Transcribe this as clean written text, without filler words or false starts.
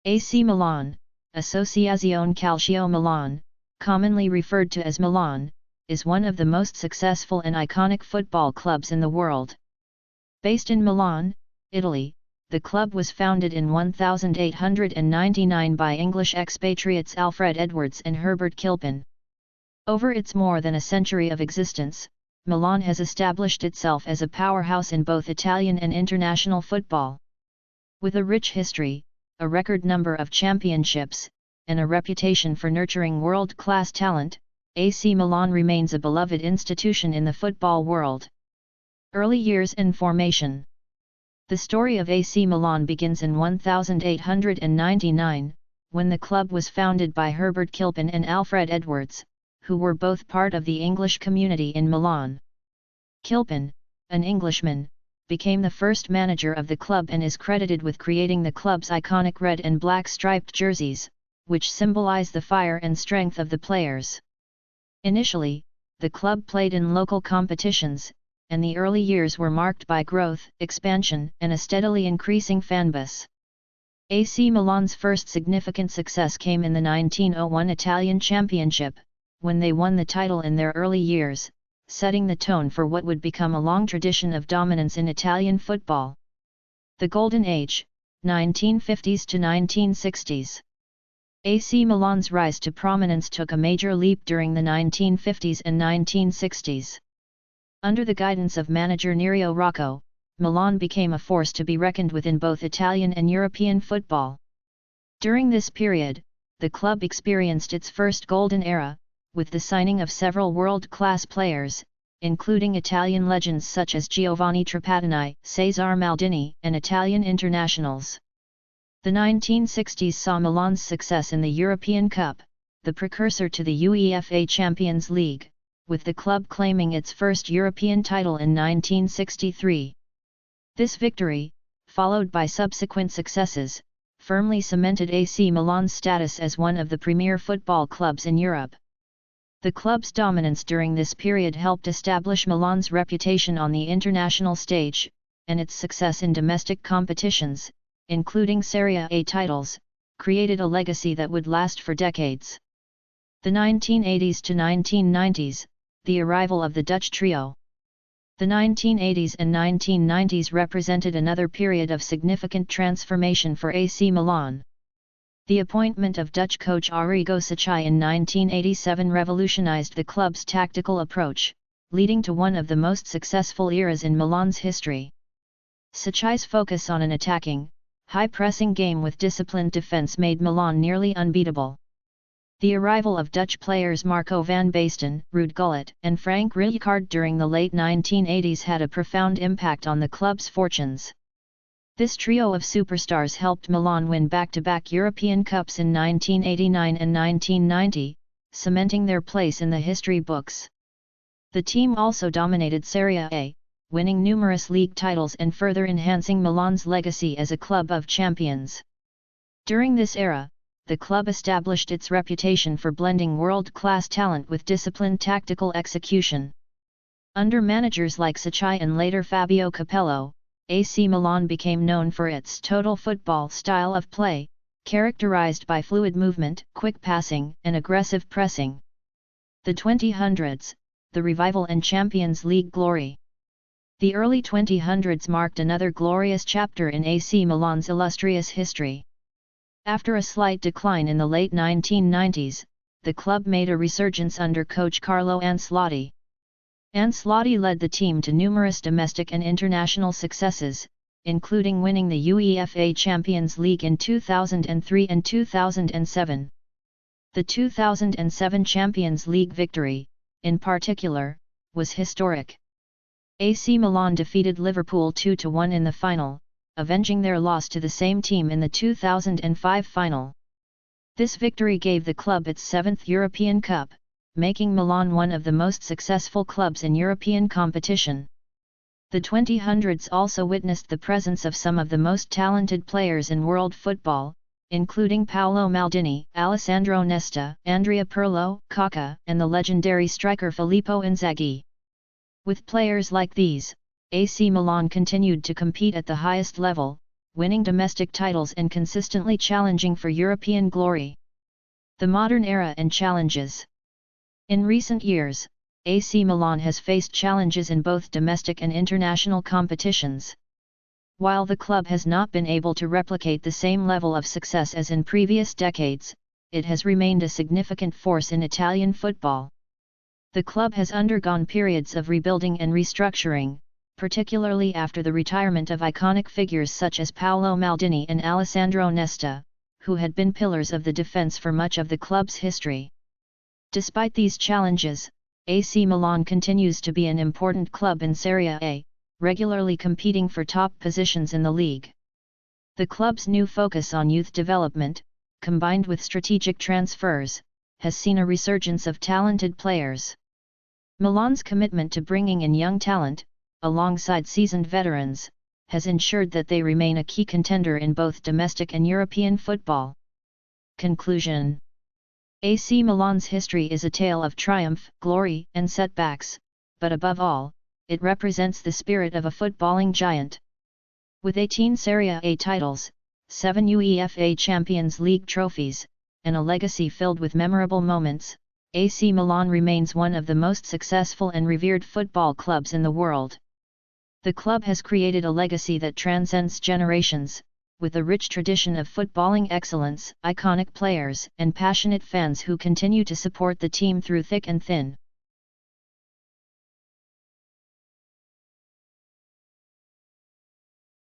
AC Milan, Associazione Calcio Milan, commonly referred to as Milan, is one of the most successful and iconic football clubs in the world. Based in Milan, Italy, the club was founded in 1899 by English expatriates Alfred Edwards and Herbert Kilpin. Over its more than a century of existence, Milan has established itself as a powerhouse in both Italian and international football. With a rich history, a record number of championships, and a reputation for nurturing world-class talent, AC Milan remains a beloved institution in the football world. Early years and formation. The story of AC Milan begins in 1899, when the club was founded by Herbert Kilpin and Alfred Edwards, who were both part of the English community in Milan. Kilpin, an Englishman, became the first manager of the club and is credited with creating the club's iconic red and black striped jerseys, which symbolize the fire and strength of the players. Initially, the club played in local competitions, and the early years were marked by growth, expansion, and a steadily increasing fanbase. AC Milan's first significant success came in the 1901 Italian Championship, when they won the title in their early years, setting the tone for what would become a long tradition of dominance in Italian football. The Golden Age, 1950s to 1960s. AC Milan's rise to prominence took a major leap during the 1950s and 1960s. Under the guidance of manager Nerio Rocco, Milan became a force to be reckoned with in both Italian and European football. During this period, the club experienced its first golden era, with the signing of several world-class players, including Italian legends such as Giovanni Trapattoni, Cesare Maldini, and Italian internationals. The 1960s saw Milan's success in the European Cup, the precursor to the UEFA Champions League, with the club claiming its first European title in 1963. This victory, followed by subsequent successes, firmly cemented AC Milan's status as one of the premier football clubs in Europe. The club's dominance during this period helped establish Milan's reputation on the international stage, and its success in domestic competitions, including Serie A titles, created a legacy that would last for decades. The 1980s to 1990s, the arrival of the Dutch trio. The 1980s and 1990s represented another period of significant transformation for AC Milan. The appointment of Dutch coach Arrigo Sacchi in 1987 revolutionized the club's tactical approach, leading to one of the most successful eras in Milan's history. Sacchi's focus on an attacking, high-pressing game with disciplined defense made Milan nearly unbeatable. The arrival of Dutch players Marco van Basten, Ruud Gullit, and Frank Rijkaard during the late 1980s had a profound impact on the club's fortunes. This trio of superstars helped Milan win back-to-back European Cups in 1989 and 1990, cementing their place in the history books. The team also dominated Serie A, winning numerous league titles and further enhancing Milan's legacy as a club of champions. During this era, the club established its reputation for blending world-class talent with disciplined tactical execution. Under managers like Sacchi and later Fabio Capello, AC Milan became known for its total football style of play, characterized by fluid movement, quick passing, and aggressive pressing. The 2000s, the revival and Champions League glory. The early 2000s marked another glorious chapter in AC Milan's illustrious history. After a slight decline in the late 1990s, the club made a resurgence under coach Carlo Ancelotti. Ancelotti led the team to numerous domestic and international successes, including winning the UEFA Champions League in 2003 and 2007. The 2007 Champions League victory, in particular, was historic. AC Milan defeated Liverpool 2-1 in the final, avenging their loss to the same team in the 2005 final. This victory gave the club its seventh European Cup, making Milan one of the most successful clubs in European competition. The 2000s also witnessed the presence of some of the most talented players in world football, including Paolo Maldini, Alessandro Nesta, Andrea Pirlo, Kaká, and the legendary striker Filippo Inzaghi. With players like these, AC Milan continued to compete at the highest level, winning domestic titles and consistently challenging for European glory. The modern era and challenges. In recent years, AC Milan has faced challenges in both domestic and international competitions. While the club has not been able to replicate the same level of success as in previous decades, it has remained a significant force in Italian football. The club has undergone periods of rebuilding and restructuring, particularly after the retirement of iconic figures such as Paolo Maldini and Alessandro Nesta, who had been pillars of the defense for much of the club's history. Despite these challenges, AC Milan continues to be an important club in Serie A, regularly competing for top positions in the league. The club's new focus on youth development, combined with strategic transfers, has seen a resurgence of talented players. Milan's commitment to bringing in young talent, alongside seasoned veterans, has ensured that they remain a key contender in both domestic and European football. Conclusion. AC Milan's history is a tale of triumph, glory, and setbacks, but above all, it represents the spirit of a footballing giant. With 18 Serie A titles, 7 UEFA Champions League trophies, and a legacy filled with memorable moments, AC Milan remains one of the most successful and revered football clubs in the world. The club has created a legacy that transcends generations, with a rich tradition of footballing excellence, iconic players, and passionate fans who continue to support the team through thick and thin.